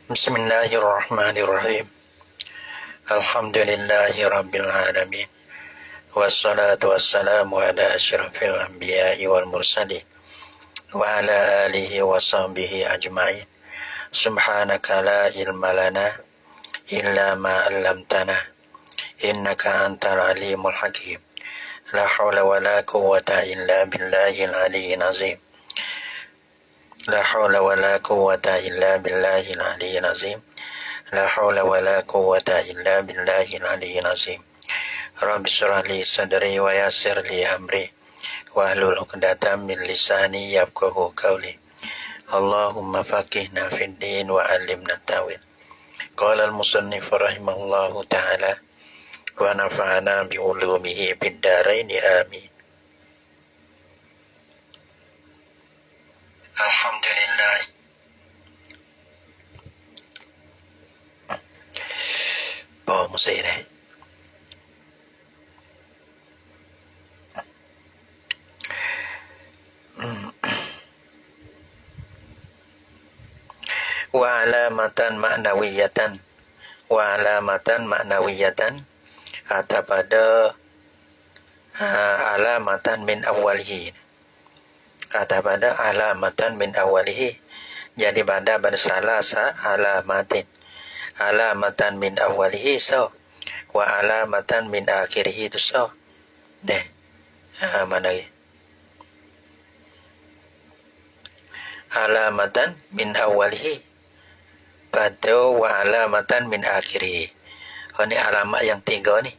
Bismillahirrahmanirrahim. Alhamdulillahi rabbil alamin. Wassalatu wassalamu ala asyrafil anbiya'i wal mursalin wa ala alihi wa sahbihi ajma'in. Subhanaka la ilma lana illa ma 'allamtana innaka antal alimul hakim. La hawla wa la quwwata illa billahil aliyyil azim. La hawla wa la quwwata illa billahil aliyyil azim. La hawla wa la quwwata illa billahil aliyyil azim. Rabbi shrah li sadri wa yassir li amri wahlul 'uqdatam min lisani yafqahu qawli. Allahumma faqihna fid din wa 'allimna ta'wil. Qala al-musannif rahimahullahu ta'ala wa nafa'ana bi ulumihi fid dharain amin. Alhamdulillah. Bawa musik ni. Wa alamatan ma'nawiyatan. Wa alamatan ma'nawiyatan. Atau pada alamatan min awalihi. Atau pada alamatan min awalihi. Jadi pada bersalasa alamatin. Alamatan min awalihi so. Wa alamatan min akhirihi tu so. Deh. Mana lagi? Alamatan min awalihi. Pada wa alamatan min akhirihi. Oh, ni alamat yang tiga ni.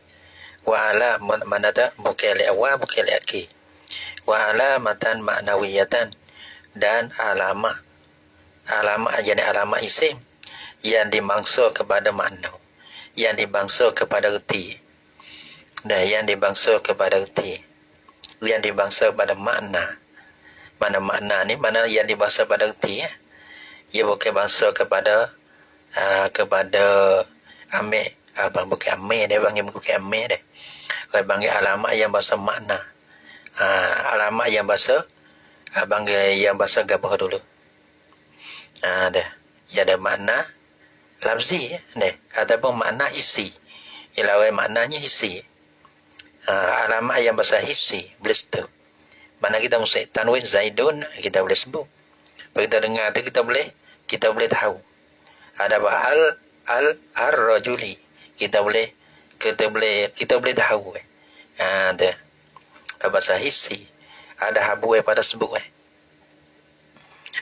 Wa alamat mana tak? Bukan li awal, bukan li akhir. Wa alamatan ma'nawiyatan. Dan alamat jadi alamat isim yang dimangsa kepada makna, yang dimangsa kepada erti, dan yang dimangsa kepada erti, yang dimangsa kepada makna. Mana makna ni, mana yang dibangsa pada erti ya. Ia bukan bangsa kepada amil, abang bukan amil dia panggil, bukan amil dia. Orang panggil alamat yang bahasa makna. Alamat yang bahasa abang yang bahasa gabah dulu. Dah. Ya ada makna lafzi dah, ataupun makna hissi. Ialah orang maknanya hissi. Alamat yang bahasa hissi boleh tu. Mana kita mesti tanwin zaidun kita boleh sebut. Kalau kita dengar tu kita boleh tahu. Ada ar-rajuli kita boleh tahu. Ada bahasa hissi. Ada habu pada sebut.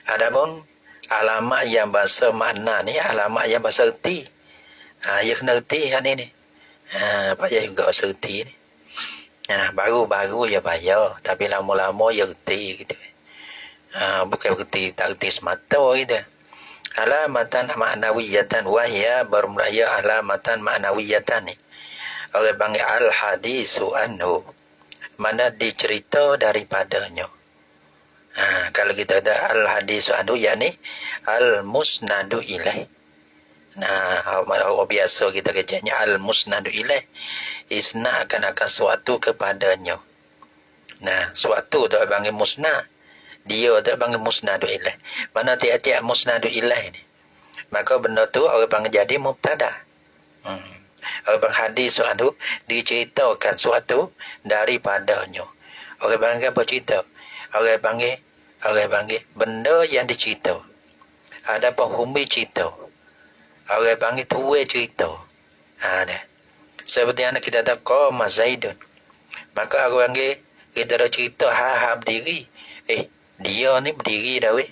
Adapun alamat yang bahasa makna ni, alamat yang bahasa erti. Ya kena erti kan ni. Payah juga bahasa erti ni. Baru-baru ya bayar, tapi lama-lama ya erti gitu. Bukan erti, tak erti semata gitu. Alamatan ma'nawiyatan wahya bermulaya alamatan ma'nawiyatan ni. Orang panggil al-hadisu anhu. Mana dicerita daripadanya. Kalau kita ada al-hadisu anhu, yakni al-musnadu ilaih. Orang biasa kita kecaknya al-musnadu ilaih. Isna akan suatu kepadanya. Suatu tu panggil musnad. Dia tu panggil musnadu ilaih. Mana tiap-tiap musnadu ilaih ni. Maka benda tu orang panggil jadi mubtada. Orang panggil hadisu anhu, diceritakan suatu daripadanya. Orang panggil apa cerita? Orang panggil benda yang dicerita. Ada penghumi cerita. Orang panggil tuwe cerita. Ada. Seperti yang kita tahu qama Zaidun. Maka orang panggil kita dah cerita ha berdiri. Dia ni berdiri dah weh.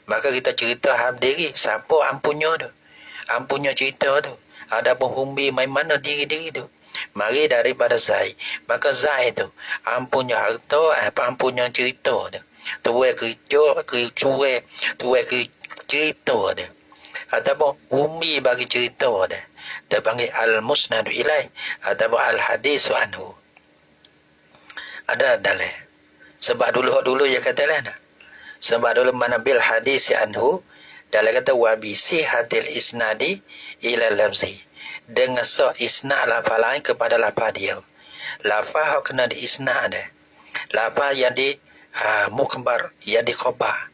Maka kita cerita ha berdiri. Siapa ampunnya tu? Ampunnya cerita tu. Ada penghumi main mana diri-diri tu. Mari daripada Zaid. Maka Zaid tu ampunnya harta, ampunnya cerita tu. Tuwe kerja, tuwe cerita tu. Ataupun umi bagi cerita tu. Terpanggil al-musnadu ilaih. Ataupun al-hadisu anhu. Ada dalam. Sebab dulu ya kata lah. Sebab dulu mana bil hadis anhu. Dalam kata wabisi hadil isnadi ila lafzi. Dengan isna' lafaz lain kepada lafaz dia. Lafaz yang kena di isna' ada. Lafaz yang di mukbar, yang di khabar.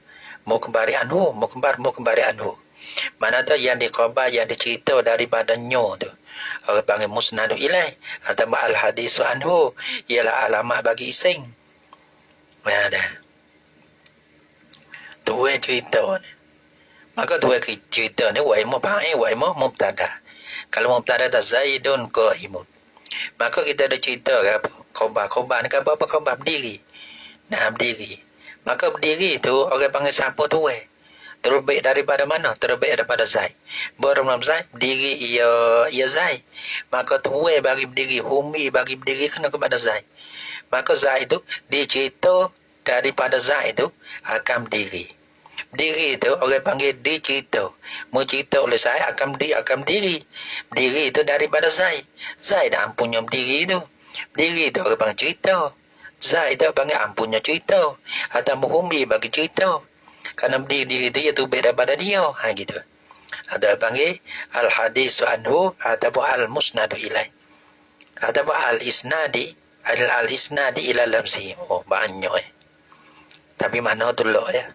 mukbari anhu, mukbari anhu. Mana tu yang dikhabar, yang dicerita daripadanya tu, orang panggil musnadu ilaih atau al hadisu anhu, ialah alamat bagi isim. Dah dua cerita ni. Maka dua cerita ni waimu fa'il, waimu mubtada. Kalau mubtada tak Zaidun qa'imun, maka kita ada cerita ke apa? Khabar ni kan apa? Khabar berdiri. Nah, berdiri. Maka berdiri tu orang panggil siapa tu terbaik daripada mana? Terbaik daripada Zaid. Bermakna Zaid berdiri ia Zaid. Maka tu bagi berdiri, humi bagi berdiri kena kepada Zaid. Maka Zaid tu dicerita daripada Zaid tu akan berdiri. Berdiri tu orang panggil dicerita. Mencerita oleh Zaid akan berdiri. Berdiri tu daripada Zaid. Zaid dah ampunnya berdiri tu. Berdiri tu orang panggil cerita. Zaid tu panggil ampunnya cerita. Atau menghumi bagi cerita. Kerana berdiri tu ia terbaik daripada dia. Gitu. Ada panggil al-hadisu anhu ataupun al-musnadu ilaih. Ataupun al-isnadi. Al-isnadi ila lamsi. Oh, banyak Tapi mana tu lah ya.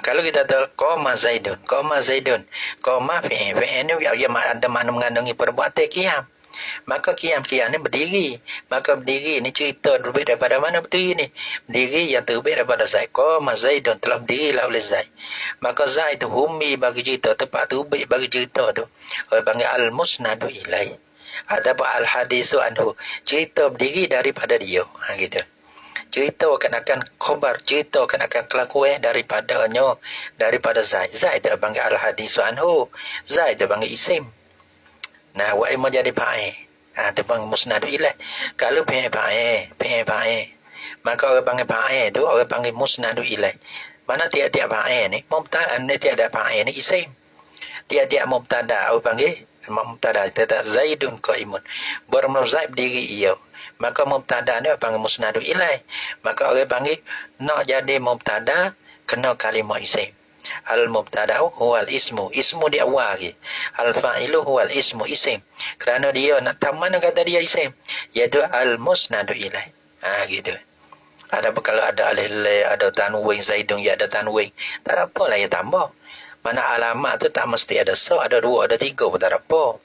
Kalau kita tahu qoma Zaidun, qoma fi'il ni dia ada makna mengandungi perbuatan qiyam. Maka qiyam ni berdiri. Maka berdiri ni cerita terbaik daripada mana berdiri ni? Berdiri yang terbaik daripada Zaid. Qoma Zaidun, telah berdirilah oleh Zaid. Maka Zaid tu humi bagi cerita, tempat terbaik bagi cerita tu. Orang panggil al-musnadu ilaih. Ataupun al-hadisu anhu, cerita berdiri daripada dia. Gitu. Cerita akan khabar, cerita akan kelakuan daripada Zaid. Zaid tu panggil al-hadisu anhu. Zaid tu panggil isim. Nah, wa ima jadi fa'il. Tu panggil musnadu ilaih. Kalau fa'il, maka orang panggil fa'il tu orang panggil musnadu ilaih. Mana tiap-tiap fa'il ni, mubtada ni tiada fa'il ni isim. Tiap-tiap mubtada orang panggil mubtada, tetap Zaidun qa'imun. Bermakna Zaid berdiri ia. Maka mubtada ni panggil musnadu ilaih. Maka orang panggil nak jadi mubtada kena kalimah isim. Al-mubtada'u huwal ismu. Ismu di awal lagi. Al-fa'ilu huwal ismu isim. Kerana dia nak tahu mana kata dia isim, iaitu al-musnadu ilaih. Gitu. Adapun kalau ada alif lam, ada tanwin, Zaidun ya ada tanwin, tak ada apa lah ya tambah. Mana alamat tu tak mesti ada so, ada dua, ada tiga pun tak ada apa.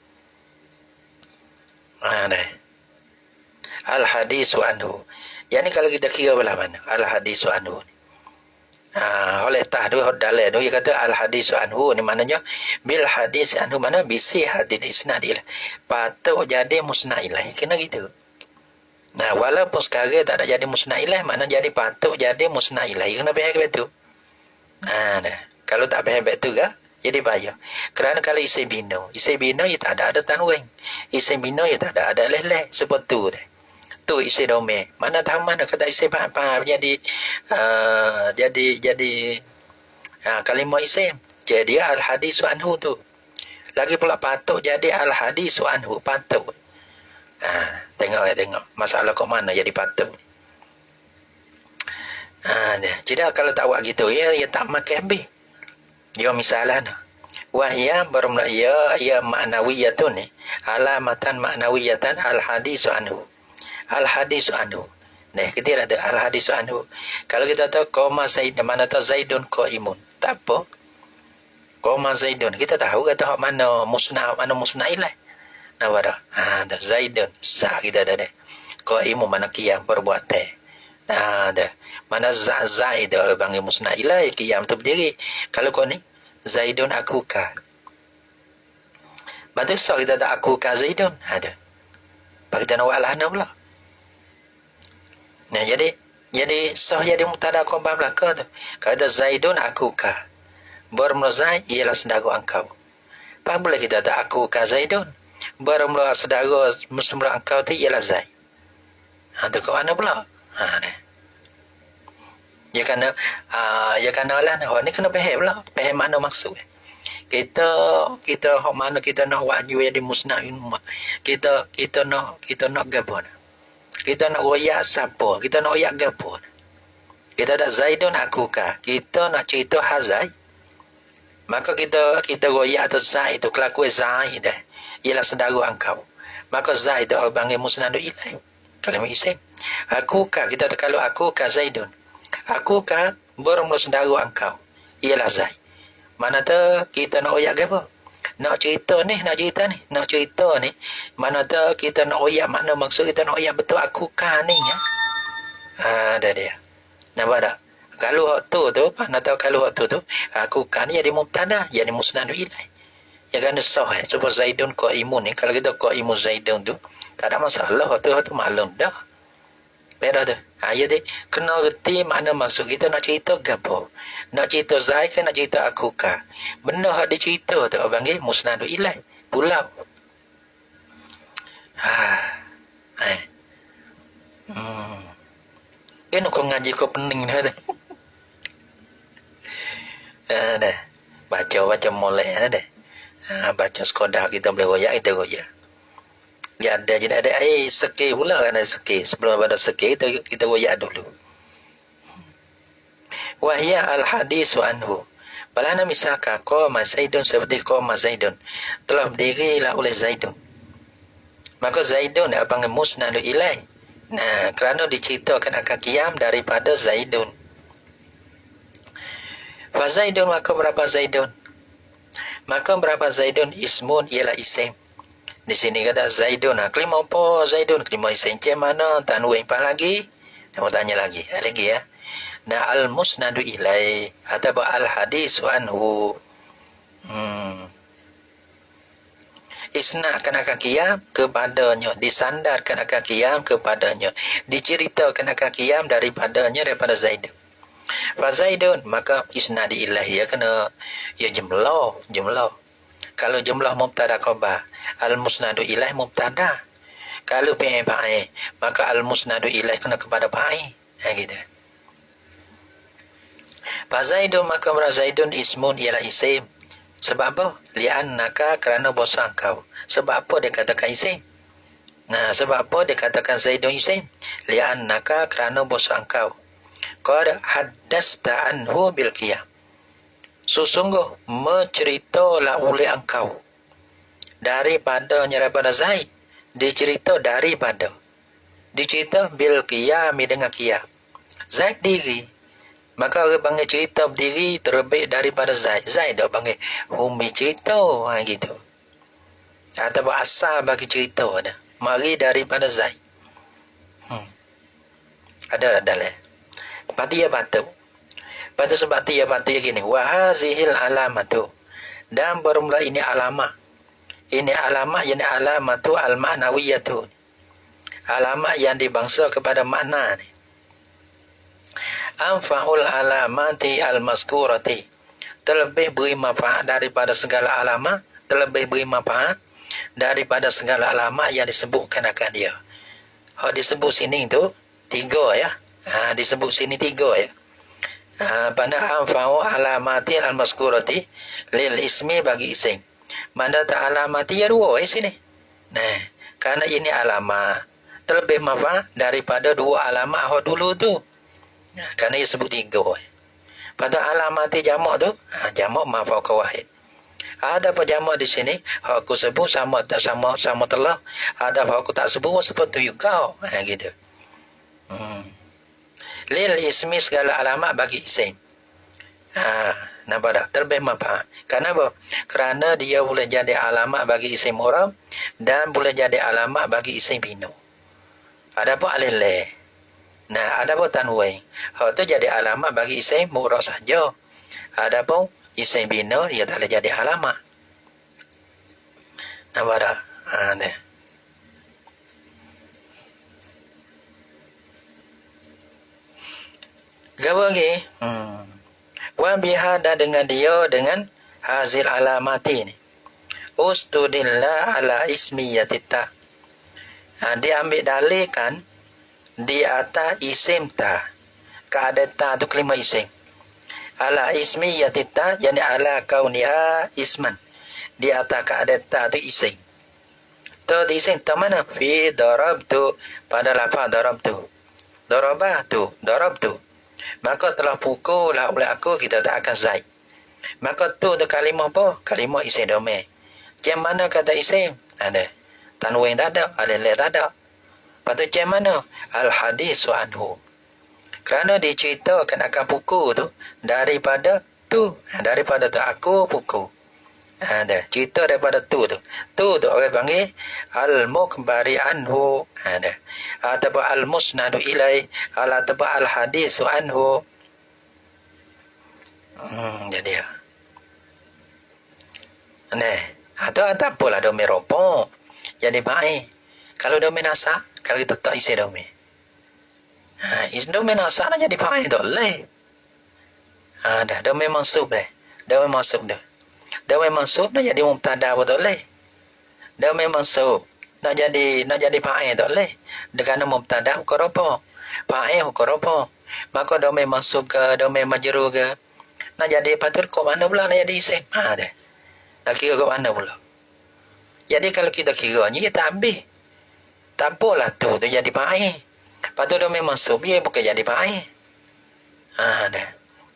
Al-hadisu anhu. Yang ni kalau kita kira belah mana? Al-hadisu anhu. Oleh tahdu dalil tu dia kata al-hadisu anhu ni maknanya bil hadis anhu mana bisi hadis isnad ilaih. Patut jadi musnad ilaih. Kena gitu. Nah, walaupun sekarang tak ada jadi musnad ilaih, makna jadi patut jadi musnad ilaih. Kena faham betul. Kalau tak faham betul ke, jadi bahaya. Kerana kalau isim bina ia tak ada tanwin. Isim bina ia tak ada leh-leh seperti tu dah. Tu isim domain. Mana tahu mana kata isim apa jadi kalimah isim. Jadi al-hadisu anhu tu. Lagi pula patut jadi al-hadisu anhu, patut. Tengok masalah kat mana jadi patut. Jadi kalau tak buat gitu ia tak makan habis. Dia misalnya wahya bermakna ia ma'nawiyatun ni, alamatan ma'nawiyatan al-hadisu anhu. Al-hadisu anhu. Nah, kita ada al-hadisu anhu. Kalau kita tahu qoma Zaid, mana tahu Zaidun qa'imun. Tak apa. Qoma Zaidun. Kita tahu kata mana musnad ilaih. Nah, pada. Zaidun. Kita ada. Qa'imun mana qiyam perbuatan. Ada. Mana Zaid orang panggil musnad ilaih, qiyam tu berdiri. Kalau kau ni Zaidun akuka. Betul so kita ada akuka Zaidun. Ada. Bagi kita nak buat lah pula. Nah, jadi sah jadi mubtada khabar belaka tu. Kata Zaidun akuka. Bermula Zaid ialah saudara engkau. Apa boleh kita ada akuka Zaidun? Bermula saudara semula engkau tu ialah Zaid. Tu kat mana pula? Ya kena lah ni kena faham pula. Faham makna maksud. Kita hok mana kita nak buat jadi musnad kita nak gapo. Kita nak royak siapa? Kita nak royak gapo? Kita tak Zaidun akuka. Kita nak cerita Hazai. Maka kita royak atau Zaid itu kelakuan Zaid dah. Ialah saudara engkau. Maka Zaid itu orang panggil musnadu ilaih. Kalimah isim. Akukah, kita kalau akukah Zaidun. Akukah bermula saudara engkau. Ialah Zaid. Mana tu kita nak oyak ke apa? Nak cerita ni. Mana tu kita nak oyak, makna maksud kita nak oyak betul akukah ni ya. Ada dia. Nampak tak? Kalau waktu tu, mana tahu kalau waktu tu, akukah ni jadi mubtada, jadi musnadu ilaih. Ya kan sah sebab Zaidun qaimun ni, kalau kita qaimun Zaidun tu tak ada masalah, waktu maklum dah. Beda tu. Ya dia kena reti makna maksud kita nak cerita gapo. Nak cerita Zaid ke nak cerita akukah. Benda hak dicerita tu orang panggil musnadu ilaih. Pulau. Nak kau ngaji kau pening dah tu. Dah. Baca molek dah. Baca sekolah kita boleh royak, kita royak. Ya ada je ada seki pula kan, ada seki. Sebelum ada seki kita royak dulu. Wahya al-hadis wa anhu. Balana misalkan qama Zaidun, seperti qama Zaidun, telah berdirilah oleh Zaidun. Maka Zaidun panggil musnadu ilaih. Nah, kerana diceritakan akan qiyam daripada Zaidun. Fa Zaidun, maka berapa Zaidun? Maka berapa Zaidun ismun ialah isim. Di sini kata Zaidun. Kelima apa Zaidun? Kelima isim. Macam mana? Tanwin apa lagi? Nak tanya lagi. Lagi ya. Nah, al-musnadu ilaih atau al-hadisu anhu. Isna'kan akan qiyam kepadanya. Disandarkan akan qiyam kepadanya. Diceritakan akan qiyam daripadanya, daripada Zaidun. Fa Zaidun, maka isnadi ilahi ya kena ya jumlah. Kalau jumlah mubtada khabar, al musnadu ilaih mubtada. Kalau fi'il fa'il, maka al musnadu ilaih kena kepada fa'il. Gitu. Fa Zaidun, maka Zaidun ismun ialah isim. Sebab apa? Li'annaka, kerana bosan kau. Sebab apa dia katakan isim? Nah, sebab apa dia katakan Zaidun isim? Li'annaka, kerana bosan kau. Qad haddasta anhu bil qiyam. Sesungguh menceritalah oleh engkau daripada Zaid. Dicerita daripada. Dicerita bil qiyam, dengan qiyam. Zaid diri. Maka orang panggil cerita berdiri terlebih daripada Zaid. Zaid dah panggil umi cerita. Gitu. Atau asal bagi cerita ada. Mari daripada Zaid. Ada dalam. Pati ya batu. Patu sebab dia batu gini. Wahazihil alamatu. Dan bermula ini alamat. Ini alamat yang alamatu al-ma'nawiyatu. Alamat yang dibangsa kepada makna ni. Anfa'ul alamati al-maskurati. Terlebih beri manfaat daripada segala alamat. Terlebih beri manfaat daripada segala alamat yang disebutkan akan dia. Hak disebut sini tu 3 ya. Disebut sini 3 ya. Pada anfa'u alamati al-maskurati lil ismi bagi isim. Mana tak alamati ya 2 di sini. Nah, karena ini alamat terlebih manfaat daripada 2 alamat hak dulu tu. Nah, kerana ia sebut 3. Pada alamati jamak tu, jamak manfaat wahid. Ada apa jamak di sini? Hak aku sebut sama tak sama telah. Ada apa aku tak sebut seperti kau. Gitu. Lil ismi segala alamat bagi isim. Nampak tak? Terlebih manfaat. Kenapa? Kerana dia boleh jadi alamat bagi isim orang dan boleh jadi alamat bagi isim bina. Ada apa alileh? Nah, ada apa tanwin? Hak tu jadi alamat bagi isim murad saja. Ada apa isim bina dia tak boleh jadi alamat. Nampak tak? Ni. Gawa lagi. Wa bihada dengan dia dengan hazil alamati ni. Ustudillah ala ismiyatita. Dia ambil dalil kan di atas isim ta. Keadaan tu kelima isim. Ala ismiyatita yani ala kauniha isman. Di atas keadaan tu isim. Tu isim tu mana? Fi darabtu, pada lafaz darabtu. Darabtu. Maka telah pukul lah oleh aku, kita tak akan Zaid. Maka tu kalimah apa? Kalimah isim domain. Macam mana kata isim? Ada. Tanwin tak ada. Alilih tak ada. Patut macam mana? Al-hadisu anhu. Kerana diceritakan akan pukul tu daripada tu. Daripada tu aku pukul. Dah. Cerita daripada tu. Tu orang panggil al-mukbari anhu. Dah. Ataupun al-musnadu ilai. Ataupun al-hadisu anhu. Jadi ya. Itu apalah domain ropok. Jadi baik. Kalau domain nasa, kalau kita tak isi domain. Domain nasa nak jadi baik tak boleh. Dah. Domain mansub dah. Domain mansub dah. Domain mansub nak jadi mubtada pun tak boleh. Domain mansub nak jadi fa'il tak boleh. Kerana mubtada hukum apa? Fa'il hukum apa? Maka domain mansub ke, domain majrur ke, nak jadi patut kok mana pula nak jadi isim? Dah. Nak kira kok mana pula? Jadi kalau kita kiranya kita habis. Tak apalah tu jadi fa'il. Patut domain mansub dia bukan jadi fa'il. Dah.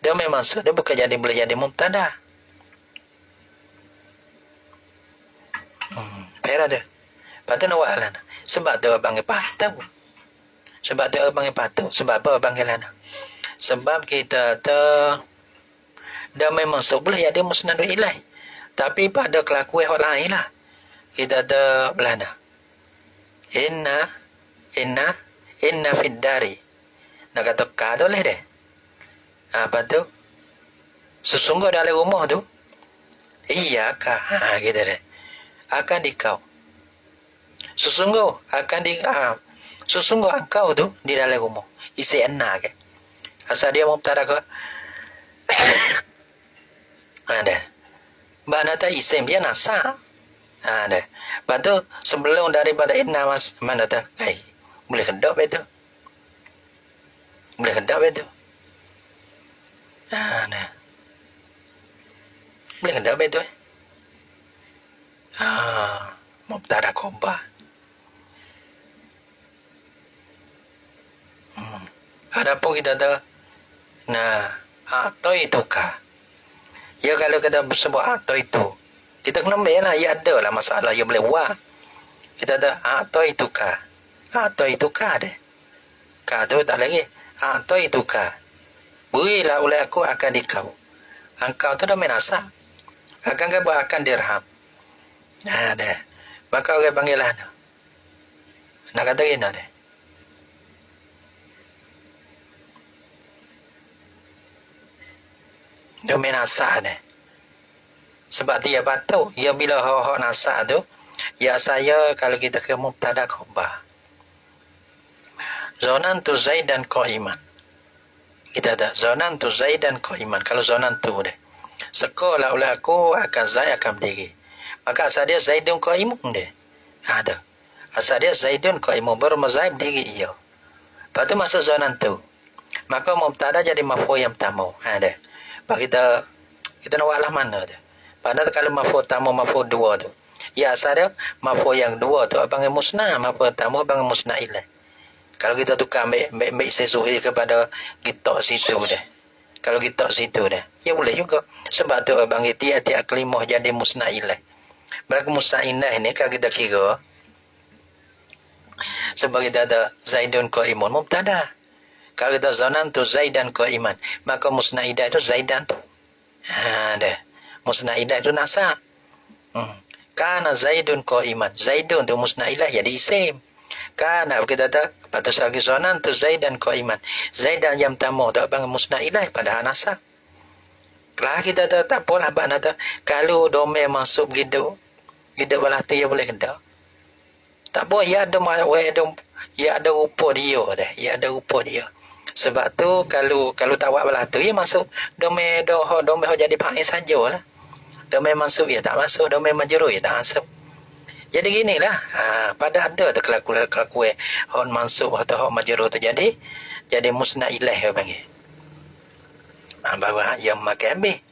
Domain mansub dia bukan boleh jadi mubtada. Pera dia. Patut nak buat lah. Sebab tu abang patut. Sebab tu abang patut. Sebab apa abang lah. Sebab kita dah memang boleh jadi musnadu ilaih. Tapi pada kelakuan orang lain lah. Kita belanda. Inna fid dari. Nak kata ka tu boleh deh. Apa tu? Sesungguh dalam rumah tu. Iya kah? Gitu deh. Akan dikau. Sesungguh engkau tu di dalam rumah. Isi anna ke. Asal dia mubtada ke. Ada. Banata isim dia nasa. Ada. Lepas sebelum daripada inna mana tu? Boleh kedap itu. Boleh kedap itu. Ada. Boleh kedap itu. Mubtada khabar. Adapun kita atau itu kah? Ya kalau kita sebut atau itu, kita kena ambil lah. Ya ada lah masalah. Ya boleh buat. Kita atau itu kah? Atau itu kah deh. Kah tu tak lagi. Atau itu kah? Berilah oleh aku akan dikau. Engkau tu dah menasa. Akan kau akan dirham. Dah. Maka orang panggil lah. Nak kata gini deh. Domain nasa deh. Sebab dia patut. Ya bila hak nasa tu. Ya saya kalau kita ke mubtada khabar. Zonan tu Zaidan qa'iman. Kita ada zonan tu Zaidan qa'iman. Kalau zonan tu deh. Sekolah oleh aku akan Zaid akan berdiri. Maka asal dia Zaidun qa'imun dia. Ada. Asal dia Zaidun qa'imun bermazaib diri ia. Lepas tu masuk zonan tu. Maka mubtada jadi maf'ul yang pertama. Ada. Lepas kita nak buatlah mana tu. Padahal kalau maf'ul pertama maf'ul dua tu. Ya asal dia maf'ul yang dua tu panggil musnah. Maf'ul pertama panggil musnah ilaih. Kalau kita tukar ambil sesuai kepada kita situ dah. Kalau kita situ dah. Ya boleh juga. Sebab tu panggil tiap-tiap kelimah jadi musnah ilaih. Berlaku musta'inah ini kalau kita kira sebab kita ada Zaidun qa'imun mubtada. Kalau kita zanan tu Zaidan qa'iman, maka musna'idah itu Zaidan tu. Dah. Musna'idah itu nasa. Kana Zaidun qa'iman. Zaidun tu musna'ilah jadi isim. Kana kita ada patut lagi zanan tu Zaidan qa'iman. Zaidan yang pertama tak panggil musna'ilah pada nasa. Kalau kita tak apalah bakna kalau domain masuk gitu. Hidup balah tu ya boleh kena. Tak boleh ya ada rupa dia dah. Ya ada rupa dia. Sebab tu kalau tak buat balah tu ya masuk domain jadi fa'il sajalah. Domain masuk ya tak masuk, domain majrur ya tak masuk. Jadi ginilah. Pada ada tu kelakuan hak mansub atau hak majrur tu jadi musnah ilaih panggil. Baru yang makan habis.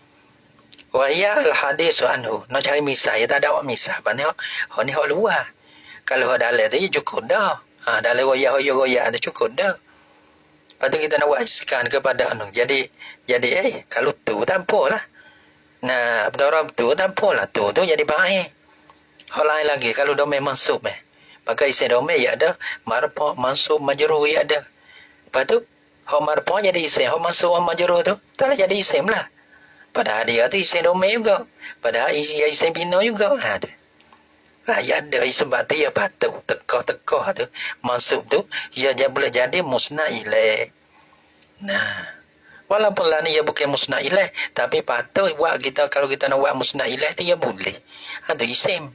Wa ya al-hadisu anhu. Nak cari misah. Ya tak ada awak misah. Pasal ni hak luar. Kalau hak dalam tu, ya cukup dah. Dalam royak tu cukup dah. Lepas tu kita nak buat iskan kepada anu. Jadi kalau tu tak apalah. Betul tu tak apalah. Tu jadi baik. Hak lain lagi. Kalau dah memang sub pakai isim domir ya ada, marfu' mansub majrur ya ada. Lepas tu hak marfu' jadi isim, hak mansub majrur tu tak boleh jadi isim lah. Padahal dia tu isim domir juga, padahal isim bina juga. Tu ya ada, sebab tu ya patut tekah-tekah tu mansub tu ya boleh jadi musnad ilaih. Nah, walaupun lah ni ya bukan musnad ilaih, tapi patut buat kita, kalau kita nak buat musnad ilaih tu ya boleh. Tu isim.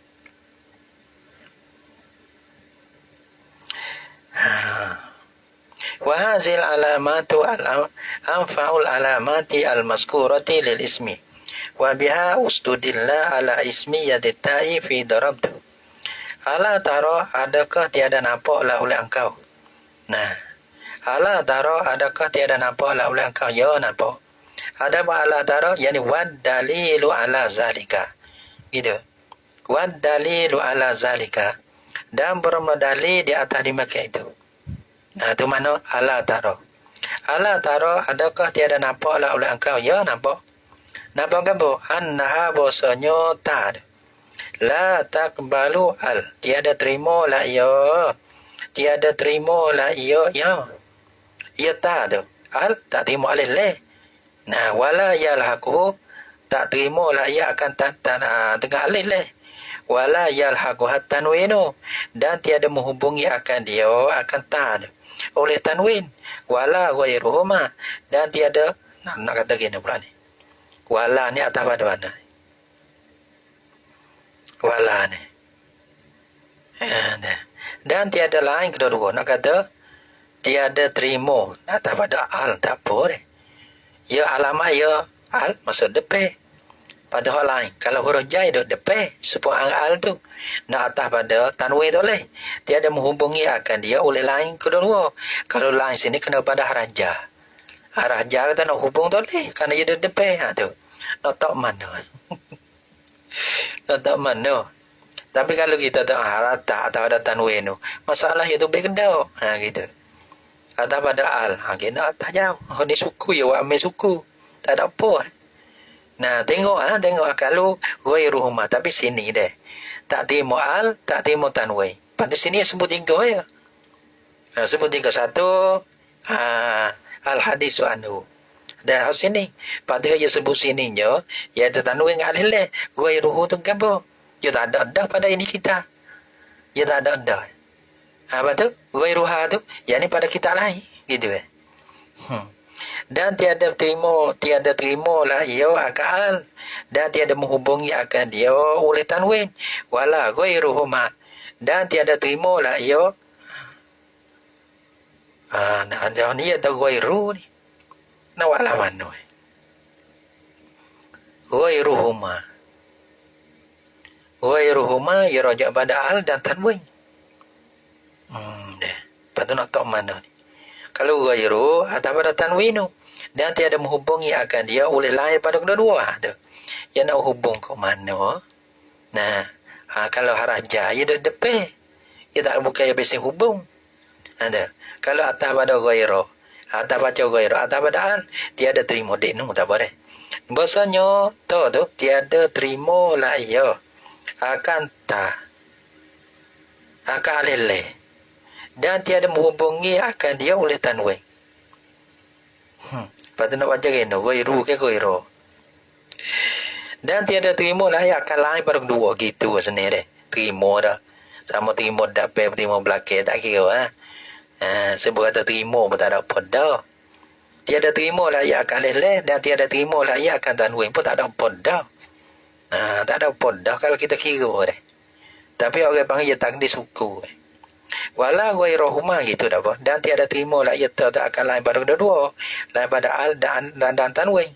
Wa hazil alamatu anfa'ul alamati al-mazkurati lil ismi wa biha ustudilla ala ismiyati ta'i fi darabtu. Ala taro, adakah tiada nampaklah oleh engkau? Nah, ala taro, adakah tiada nampaklah oleh engkau? Ya, nampak. Ada apa ala taro? Yani wad dalilu ala zalika. Gitu. Wad dalilu ala zalika. Dan bermedali di atas dimakai itu. Nah, itu mana ala taro. Ala taro, adakah tiada nampaklah oleh engkau? Ya, nampak. Nampak apa? Annaha bosanya tad. La takbalu al. Tiada terima lah ya. Tiada terima lah ya. Ya. Ya tad. Al tak terima alih leh. Nah, wala yalhaqu, tak terima lah ya akan tengah alih leh. Wala yalhaqu tanwinu, dan tiada menghubungi akan dia akan tad oleh tanwin. Wala ghairuhuma, dan tiada nak kata gini pula ni. Wala ni atas pada mana? Wala ni. Dan tiada lain kedua-dua. Nak kata tiada terima atas pada al, tak apa deh. Ya alamat ya al maksud depan. Pada hal lain, kalau huruf jai duduk depan, supaya al tu nak atas pada tanwin tu boleh. Tiada menghubungi akan dia oleh lain kedua-dua. Kalau lain sini kena pada haraja. Haraja kita nak hubung tu boleh, kerana dia duduk depan. Tu nak tak mana. Nak tak mana. Tapi kalau kita tak harata atau ada tanwin tu, masalah itu berkedau. Gitu. Atau pada al, kita tak jauh. Ni suku ya, ambil suku. Tak ada apa. Nah, tengok kalau ghairuhuma, tapi sini deh. Tak terima al, tak terima tanwin. Pada sini sebut tiga ya. Sebut tiga. Satu, al hadisu anhu. Dah sini. Pada dia sebut sininya, ya tanwin alih leh. Ghairuhu tu apa? Ya tak ada dah pada ini kita. Ya tak ada dah. Apa tu? Ghairuha tu, yakni pada kita lain. Gitu Dan tiada terima lah ia akal, dan tiada menghubungi akan dia oleh tanwin. Wala ghairuhuma, dan tiada terima lah ia. Nah, ni ada ghairu ni. Nak wala mana? Ghairuhuma. Ghairuhuma ia rajak pada al dan tanwin. Patut nak tahu mana ni. Kalau ghairu atau pada tanwinu, dan tiada menghubungi akan dia oleh lain pada kedua-dua tu. Yang nak hubung ke mana? Nah, kalau haraja ia duduk depan. Ia tak bukan ia biasa hubung. Ada. Kalau atas pada ghairu, atas baca ghairu, atas pada al, tiada terima dek tak boleh. Bahasanya tu tiada terima lah ia akan tak akan alih, dan tiada menghubungi akan dia oleh tanwin. Lepas tu nak baca gini, ghairu ke ghairu. Dan tiada terima lah ya akan lain pada kedua. Gitu sendiri. Terima dah. Sama terima dapat, terima belakang, tak kira. Sebab kata terima pun tak ada apa dah. Tiada terima lah ya akan alih, dan tiada terima lah ya akan tanwin pun tak ada apa dah. Tak ada apa dah kalau kita kira dah. Tapi orang panggil dia takdir suku. Wala ghairuhuma gitu dah apa. Dan tiada terima lah ia tak akan lain pada kedua. Lain pada al dan tanwin.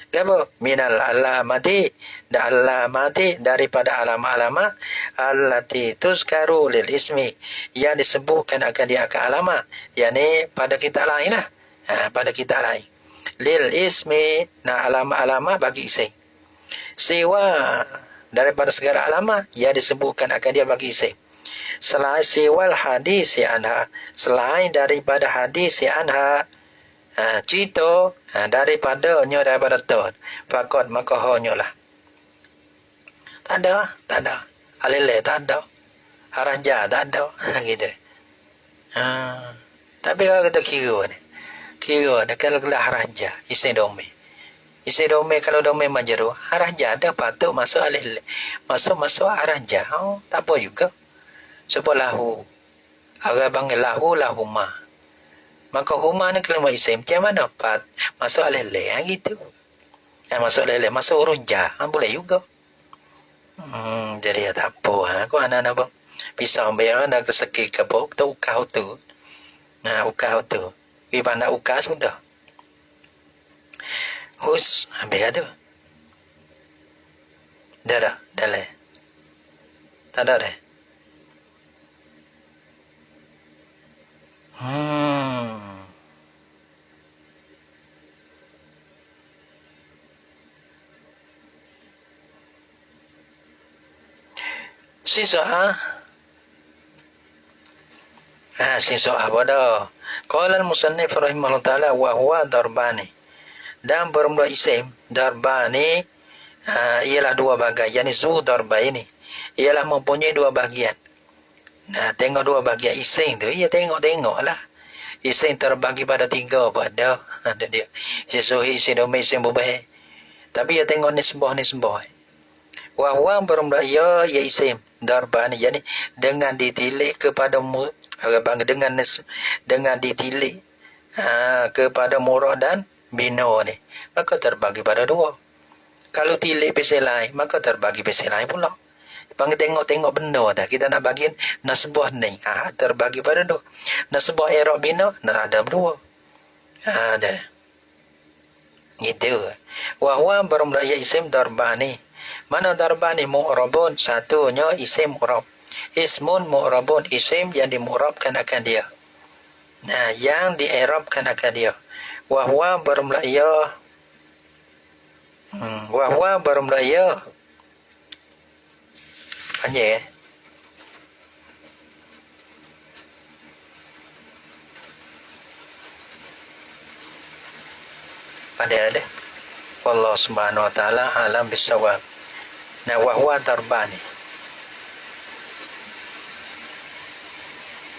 Apa? Minal alamati, dan alamati daripada alama-alama allati tuzkaru lil ismi, yang disebutkan akan dia akan alamat. Yani pada kita lain lah. Pada kita lain. Lil ismi, nah alama-alama bagi isim. Siwa daripada segala alamat yang disebutkan akan dia bagi isim. Selain siwal hadis anha, selain daripada hadis anha, cerita daripadanya daripada tu, fakot maka honyo lah. Tak ada alilai tak ada. Haraja tak ada. Gitu. Tapi kalau kita kira ni. Kira ada kalau haraja. Isi dome. Isi dome kalau dome majeru. Haraja ada patut masuk alih. Masuk haraja. Tak apa juga. Sebab lahu. Agak panggil lahu ma. Maka huma ni kalau isim. Macam mana? Masuk alih-alih. Gitu. Masuk alih-alih. Masuk urunja. Boleh juga. Jadi tak apa. Kau anak-anak bang. Pisau bayar nak keseki ke bawah. Tu ukah tu. Ukah tu. Bila nak ukah sudah. Hus. Ambil ada. Dah. Dah le. Tak ada le. Sisa sisa apa dah? Qala al-musannif rahimahullah taala wa huwa darbani. Dan bermula isim darbani ialah dua bahagian. Yani zu darbaini ialah mempunyai dua bahagian. Tengok dua bahagian isim tu, ya tengok-tengoklah. Isim terbagi pada tiga pada ada dia. Sesuai isim dome isim mubah. Tapi ya tengok nisbah. Wa huwa bermula ya isim darbani, yani dengan ditilik kepada dengan ditilik kepada murah dan bina ni, maka terbagi pada dua. Kalau tilik pesel lain, maka terbagi pesel lain pula. Panggil tengok benda dah. Kita nak bagi nasbah ni, terbagi pada dua. Nasbah i'rab bina, ada dua. Dah. Gitu. Wa huwa bermula ya isim darbani. Mana darbani? Mu'rabun. Satunya isim mu'rab. Ismun mu'rabun. Isim yang dimu'rabkan akan dia. Yang di'irabkan akan dia. Wahwa bermula ya. Wahwa bermula ya. Panjang Pandai ada. Wallahu subhanahu wa ta'ala alam bisawab. Wahwa darbani.